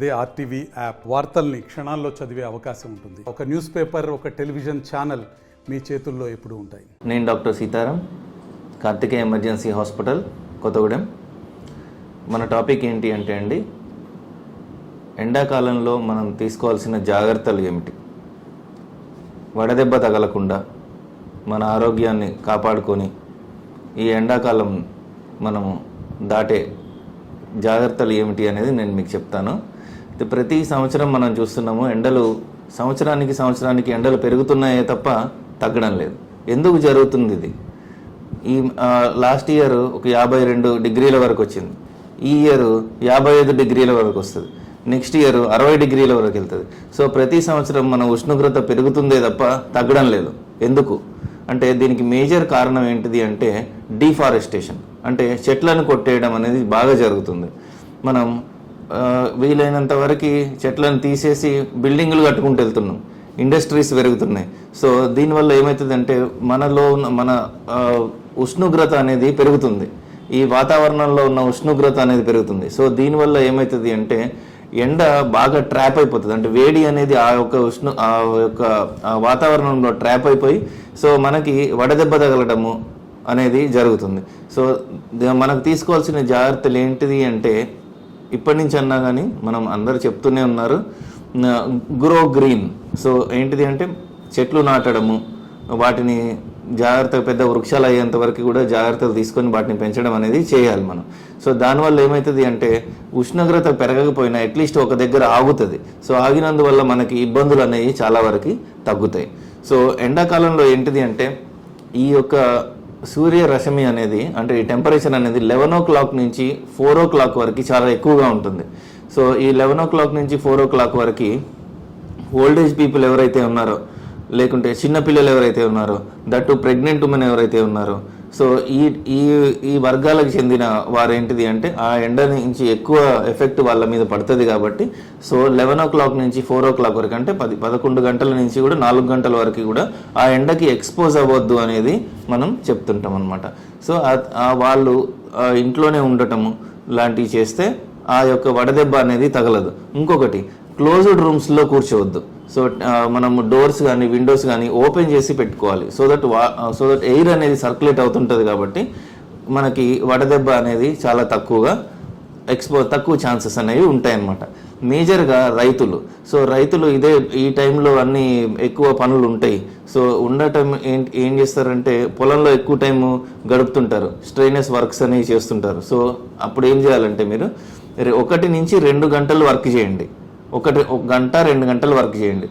అదే RTV app వార్తల్ని క్షణాల్లో చదివే అవకాశం ఉంటుంది. ఒక న్యూస్ పేపర్, ఒక టెలివిజన్ ఛానల్ మీ చేతుల్లో ఎప్పుడూ ఉంటాయి. నేను doctor Sitaram, Kartikeya emergency hospital, Kothagudem. మన టాపిక్ ఏంటి అంటే అండి, ఎండాకాలంలో మనం తీసుకోవాల్సిన జాగ్రత్తలు ఏమిటి, వడదెబ్బ తగలకుండా మన ఆరోగ్యాన్ని కాపాడుకొని ఈ ఎండాకాలం మనము దాటే జాగ్రత్తలు ఏమిటి అనేది నేను మీకు చెప్తాను. ప్రతి సంవత్సరం మనం చూస్తున్నాము, ఎండలు సంవత్సరానికి ఎండలు పెరుగుతున్నాయే తప్ప తగ్గడం లేదు. ఎందుకు జరుగుతుంది ఇది? ఈ లాస్ట్ ఇయర్ ఒక 52 డిగ్రీల వరకు వచ్చింది, ఈ ఇయర్ 55 డిగ్రీల వరకు వస్తుంది, నెక్స్ట్ ఇయర్ 60 డిగ్రీల వరకు వెళ్తుంది. సో ప్రతి సంవత్సరం మన ఉష్ణోగ్రత పెరుగుతుందే తప్ప తగ్గడం లేదు. ఎందుకు అంటే దీనికి మేజర్ కారణం ఏంటిది అంటే డీఫారెస్టేషన్, అంటే చెట్లను కొట్టేయడం అనేది బాగా జరుగుతుంది. మనం వీలైనంత వరకు చెట్లను తీసేసి బిల్డింగులు కట్టుకుంటూ వెళ్తున్నాం, ఇండస్ట్రీస్ పెరుగుతున్నాయి. సో దీనివల్ల ఏమవుతుందంటే మనలో ఉన్న మన ఉష్ణోగ్రత అనేది పెరుగుతుంది, ఈ వాతావరణంలో ఉన్న ఉష్ణోగ్రత అనేది పెరుగుతుంది. సో దీనివల్ల ఏమవుతుంది అంటే ఎండ బాగా ట్రాప్ అయిపోతుంది, అంటే వేడి అనేది ఆ యొక్క వాతావరణంలో ట్రాప్ అయిపోయి సో మనకి వడదెబ్బ తగలడము అనేది జరుగుతుంది. సో మనకు తీసుకోవాల్సిన జాగ్రత్తలు ఏంటిది అంటే, ఇప్పటి నుంచి అన్నా కానీ మనం అందరు చెప్తూనే ఉన్నారు, గ్రో గ్రీన్. సో ఏంటిది అంటే చెట్లు నాటడము, వాటిని జాగ్రత్తగా పెద్ద వృక్షాలు అయ్యేంత వరకు కూడా జాగ్రత్తలు తీసుకొని వాటిని పెంచడం అనేది చేయాలి మనం. సో దానివల్ల ఏమవుతుంది అంటే ఉష్ణోగ్రత పెరగకపోయినా అట్లీస్ట్ ఒక దగ్గర ఆగుతుంది. సో ఆగినందువల్ల మనకి ఇబ్బందులు అనేవి చాలా వరకు తగ్గుతాయి. సో ఎండాకాలంలో ఏంటిది అంటే ఈ యొక్క సూర్యరశ్మి అనేది, అంటే ఈ టెంపరేచర్ అనేది 11 o'clock నుంచి 4 o'clock వరకు చాలా ఎక్కువగా ఉంటుంది. సో ఈ 11 o'clock నుంచి 4 o'clock వరకు ఓల్డేజ్ పీపుల్ ఎవరైతే ఉన్నారో, లేకుంటే చిన్నపిల్లలు ఎవరైతే ఉన్నారో, దట్టు ప్రెగ్నెంట్ ఉమెన్ ఎవరైతే ఉన్నారో, సో ఈ వర్గాలకు చెందిన వారు ఏంటిది అంటే ఆ ఎండ నుంచి ఎక్కువ ఎఫెక్ట్ వాళ్ళ మీద పడుతుంది. కాబట్టి సో 11 o'clock నుంచి 4 o'clock వరకు, అంటే 11 గంటల నుంచి కూడా 4 గంటల వరకు కూడా ఆ ఎండకి ఎక్స్పోజ్ అవ్వద్దు అనేది మనం చెప్తుంటాం అనమాట. సో వాళ్ళు ఇంట్లోనే ఉండటము లాంటివి చేస్తే ఆ యొక్క వడదెబ్బ అనేది తగలదు. ఇంకొకటి, క్లోజ్డ్ రూమ్స్లో కూర్చోవద్దు. సో మనము డోర్స్ కానీ విండోస్ కానీ ఓపెన్ చేసి పెట్టుకోవాలి. సో దట్ ఎయిర్ అనేది సర్క్యులేట్ అవుతుంటుంది. కాబట్టి మనకి వడదెబ్బ అనేది చాలా తక్కువ ఛాన్సెస్ అనేవి ఉంటాయన్నమాట. మేజర్గా రైతులు, సో రైతులు ఈ టైంలో అన్ని ఎక్కువ పనులు ఉంటాయి. సో ఉండటం ఏం చేస్తారంటే పొలంలో ఎక్కువ టైము గడుపుతుంటారు, స్ట్రెయినస్ వర్క్స్ అనేవి చేస్తుంటారు. సో అప్పుడు ఏం చేయాలంటే మీరు 1 నుంచి 2 గంటలు వర్క్ చేయండి, 1 గంట 2 గంటలు వర్క్ చేయండి.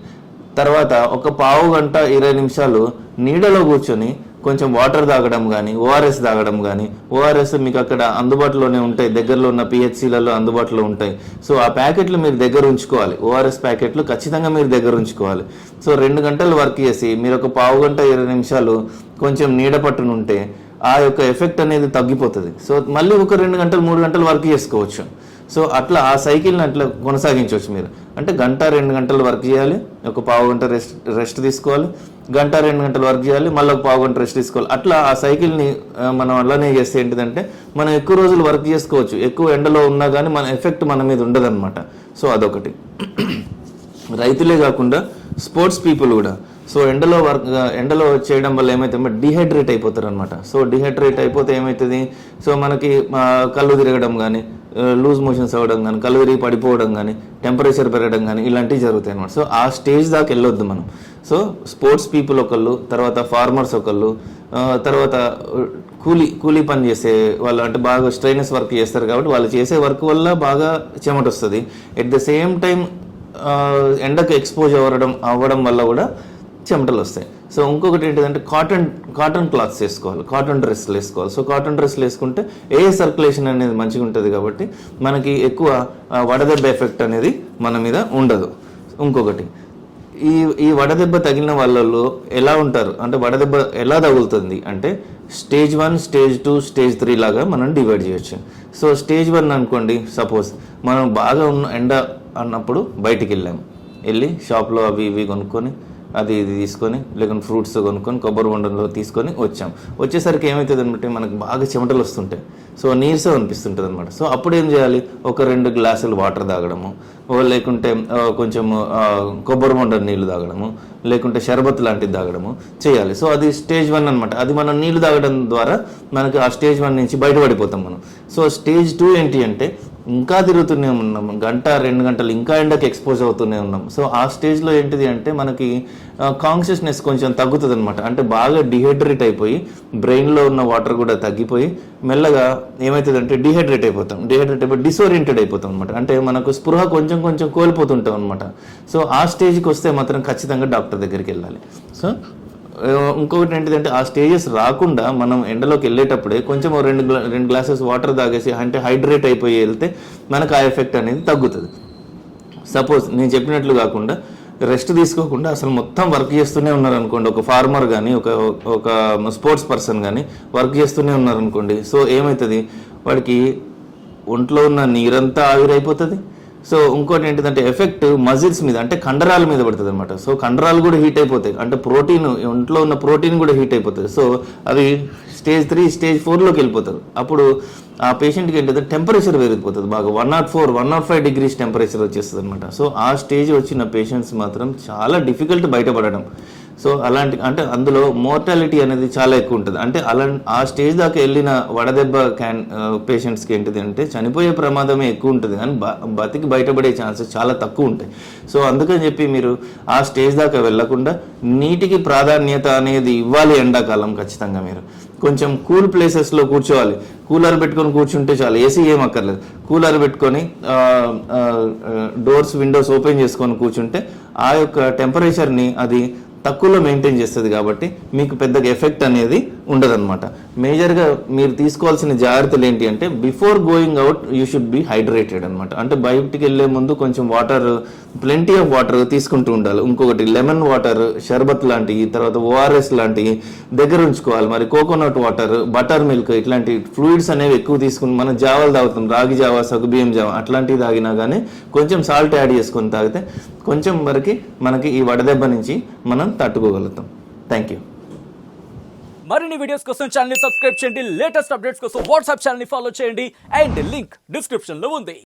తర్వాత ఒక పావు గంట 20 నిమిషాలు నీడలో కూర్చొని కొంచెం వాటర్ తాగడం కానీ, ఓఆర్ఎస్ తాగడం కానీ. ఓఆర్ఎస్ మీకు అక్కడ అందుబాటులోనే ఉంటాయి, దగ్గరలో ఉన్న పిహెచ్సిలలో అందుబాటులో ఉంటాయి. సో ఆ ప్యాకెట్లు మీరు దగ్గర ఉంచుకోవాలి, ఓఆర్ఎస్ ప్యాకెట్లు ఖచ్చితంగా మీరు దగ్గర ఉంచుకోవాలి. సో 2 గంటలు వర్క్ చేసి మీరు ఒక పావు గంట 20 నిమిషాలు కొంచెం నీడ పట్టునుంటే ఆ యొక్క ఎఫెక్ట్ అనేది తగ్గిపోతుంది. సో మళ్ళీ ఒక 2 గంటలు 3 గంటలు వర్క్ చేసుకోవచ్చు. సో అట్లా ఆ సైకిల్ని అట్లా కొనసాగించవచ్చు మీరు. అంటే 1-2 గంటలు వర్క్ చేయాలి, ఒక పావు గంట రెస్ట్ తీసుకోవాలి, 1-2 గంటలు వర్క్ చేయాలి, మళ్ళీ ఒక పావు గంట రెస్ట్ తీసుకోవాలి. అట్లా ఆ సైకిల్ని మనం అలానే చేస్తే ఏంటిదంటే మనం ఎక్కువ రోజులు వర్క్ చేసుకోవచ్చు, ఎక్కువ ఎండలో ఉన్నా కానీ మన ఎఫెక్ట్ మన మీద ఉండదన్నమాట. సో అదొకటి. రైతులే కాకుండా స్పోర్ట్స్ పీపుల్ కూడా సో ఎండలో చేయడం వల్ల ఏమైతే డిహైడ్రేట్ అయిపోతారు అనమాట. సో డిహైడ్రేట్ అయిపోతే ఏమవుతుంది, సో మనకి కళ్ళు తిరగడం కానీ, లూజ్ మోషన్స్ అవ్వడం కానీ, కళ్ళు తిరిగి పడిపోవడం కానీ, టెంపరేచర్ పెరగడం కానీ ఇలాంటివి జరుగుతాయి అనమాట. సో ఆ స్టేజ్ దాకా వెళ్ళొద్దు మనం. సో స్పోర్ట్స్ పీపుల్ ఒకళ్ళు, తర్వాత ఫార్మర్స్ ఒకళ్ళు, తర్వాత కూలీ పని చేసే వాళ్ళు, అంటే బాగా స్ట్రెయినస్ వర్క్ చేస్తారు కాబట్టి వాళ్ళు చేసే వర్క్ వల్ల బాగా చెమట వస్తుంది. ఎట్ ద సేమ్ టైం ఎండకు ఎక్స్పోజ్ అవ్వడం వల్ల కూడా చెమటలు వస్తాయి. సో ఇంకొకటి ఏంటిదంటే కాటన్ క్లాత్స్ వేసుకోవాలి, కాటన్ డ్రెస్లు వేసుకోవాలి. సో కాటన్ డ్రెస్లు వేసుకుంటే ఎయిర్ సర్క్యులేషన్ అనేది మంచిగా ఉంటుంది కాబట్టి మనకి ఎక్కువ వడదెబ్బ ఎఫెక్ట్ అనేది మన మీద ఉండదు. ఇంకొకటి, ఈ వడదెబ్బ తగిలిన వాళ్ళలో ఎలా ఉంటారు అంటే వడదెబ్బ ఎలా తగులుతుంది అంటే స్టేజ్ 1, స్టేజ్ 2, స్టేజ్ 3 లాగా మనం డివైడ్ చేయొచ్చు. సో స్టేజ్ 1 అనుకోండి, సపోజ్ మనం బాగా ఉన్న ఎండ అన్నప్పుడు బయటికి వెళ్ళి షాప్లో అవి ఇవి కొనుక్కొని అది ఇది తీసుకొని లేకుంటే ఫ్రూట్స్ కొనుక్కొని కొబ్బరి బొండంలో తీసుకొని వచ్చాం. వచ్చేసరికి ఏమవుతుంది అంటే మనకు బాగా చెమటలు వస్తుంటాయి, సో నీరసం అనిపిస్తుంటుంది అనమాట. సో అప్పుడు ఏం చేయాలి, ఒక 2 గ్లాసులు వాటర్ తాగడము, లేకుంటే కొంచెం కొబ్బరి బొండం నీళ్ళు తాగడము, లేకుంటే షర్బత్ లాంటిది తాగడము చేయాలి. సో అది స్టేజ్ 1 అనమాట. అది మనం నీళ్లు తాగడం ద్వారా మనకి ఆ స్టేజ్ 1 నుంచి బయటపడిపోతాం మనం. సో స్టేజ్ 2 ఏంటి అంటే ఇంకా తిరుగుతూనే ఉన్నాం, 1-2 గంటలు ఇంకా ఎండకి ఎక్స్పోజ్ అవుతూనే ఉన్నాం. సో ఆ స్టేజ్లో ఏంటిది అంటే మనకి కాన్షియస్నెస్ కొంచెం తగ్గుతుంది అనమాట. అంటే బాగా డిహైడ్రేట్ అయిపోయి బ్రెయిన్లో ఉన్న వాటర్ కూడా తగ్గిపోయి మెల్లగా ఏమవుతుందంటే డిహైడ్రేట్ అయిపోయి డిసోరియంటెడ్ అయిపోతాం అనమాట. అంటే మనకు స్పృహ కొంచెం కోల్పోతుంటాం అనమాట. సో ఆ స్టేజ్కి వస్తే మాత్రం ఖచ్చితంగా డాక్టర్ దగ్గరికి వెళ్ళాలి. సో ఇంకొకటి ఏంటిదంటే ఆ స్టేజెస్ రాకుండా మనం ఎండలోకి వెళ్ళేటప్పుడే కొంచెం 2 గ్లాసెస్ వాటర్ తాగేసి అంటే హైడ్రేట్ అయిపోయి వెళ్తే మనకు ఆ ఎఫెక్ట్ అనేది తగ్గుతుంది. సపోజ్ నేను చెప్పినట్లు కాకుండా రెస్ట్ తీసుకోకుండా అసలు మొత్తం వర్క్ చేస్తూనే ఉన్నారనుకోండి, ఒక ఫార్మర్ కానీ ఒక స్పోర్ట్స్ పర్సన్ కానీ వర్క్ చేస్తూనే ఉన్నారనుకోండి, సో ఏమవుతుంది, వాడికి ఒంట్లో ఉన్న నీరంతా ఆవిరైపోతుంది. సో ఇంకోటి ఏంటిదంటే ఎఫెక్ట్ మజిల్స్ మీద అంటే కండరాల మీద పడుతుంది అనమాట. సో కండరాలు కూడా హీట్ అయిపోతాయి, అంటే ఒంట్లో ఉన్న ప్రోటీన్ కూడా హీట్ అయిపోతుంది. సో అవి స్టేజ్ 3 స్టేజ్ 4లోకి వెళ్ళిపోతారు. అప్పుడు ఆ పేషెంట్కి ఏంటంటే టెంపరేచర్ పెరిగిపోతుంది బాగా, 104-105 డిగ్రీస్ టెంపరేచర్ వచ్చేస్తుంది అనమాట. సో ఆ స్టేజ్ వచ్చిన పేషెంట్స్ మాత్రం చాలా డిఫికల్ట్ బయటపడడం. సో అలాంటి అంటే అందులో మోర్టాలిటీ అనేది చాలా ఎక్కువ ఉంటుంది. అంటే ఆ స్టేజ్ దాకా వెళ్ళిన వడదెబ్బ పేషెంట్స్కి ఏంటిది అంటే చనిపోయే ప్రమాదమే ఎక్కువ ఉంటుంది, కానీ బతికి బయటపడే ఛాన్సెస్ చాలా తక్కువ ఉంటాయి. సో అందుకని చెప్పి మీరు ఆ స్టేజ్ దాకా వెళ్ళకుండా నీటికి ప్రాధాన్యత అనేది ఇవ్వాలి. ఎండాకాలం ఖచ్చితంగా మీరు కొంచెం కూల్ ప్లేసెస్లో కూర్చోవాలి. కూలర్ పెట్టుకొని కూర్చుంటే చాలు, ఏసీ ఏం అక్కర్లేదు. కూలర్ పెట్టుకొని డోర్స్ విండోస్ ఓపెన్ చేసుకొని కూర్చుంటే ఆ యొక్క టెంపరేచర్ని అది తక్కువలో మెయింటైన్ చేస్తుంది, కాబట్టి మీకు పెద్దగా ఎఫెక్ట్ అనేది ఉండదన్నమాట. మేజర్గా మీరు తీసుకోవాల్సిన జాగ్రత్తలు ఏంటి అంటే before going out you should be hydrated అనమాట. అంటే బయటికి వెళ్ళే ముందు కొంచెం వాటర్, ప్లెంటీ ఆఫ్ వాటర్ తీసుకుంటూ ఉండాలి. ఇంకొకటి లెమన్ వాటర్, షర్బత్ లాంటివి, తర్వాత ఓఆర్ఎస్ లాంటివి దగ్గర ఉంచుకోవాలి. మరి కోకోనట్ వాటర్, బటర్ మిల్క్ ఇట్లాంటి ఫ్లూయిడ్స్ అనేవి ఎక్కువ తీసుకుని మనం జావాలు తాగుతాం, రాగి జావా, సగ్గుబియ్యం జావా అట్లాంటివి తాగినా కానీ కొంచెం సాల్ట్ యాడ్ చేసుకొని తాగితే కొంచెం వరకు మనకి ఈ వడదెబ్బ నుంచి మనం తట్టుకోగలుగుతాం. Thank you. మరిన్ని వీడియోస్ కోసం ఛానల్ ని సబ్స్క్రైబ్ చేయండి, లేటెస్ట్ అప్డేట్స్ కోసం వాట్సాప్ ఛానల్ ని ఫాలో చేయండి అండ్ లింక్ డిస్క్రిప్షన్ లో ఉంది.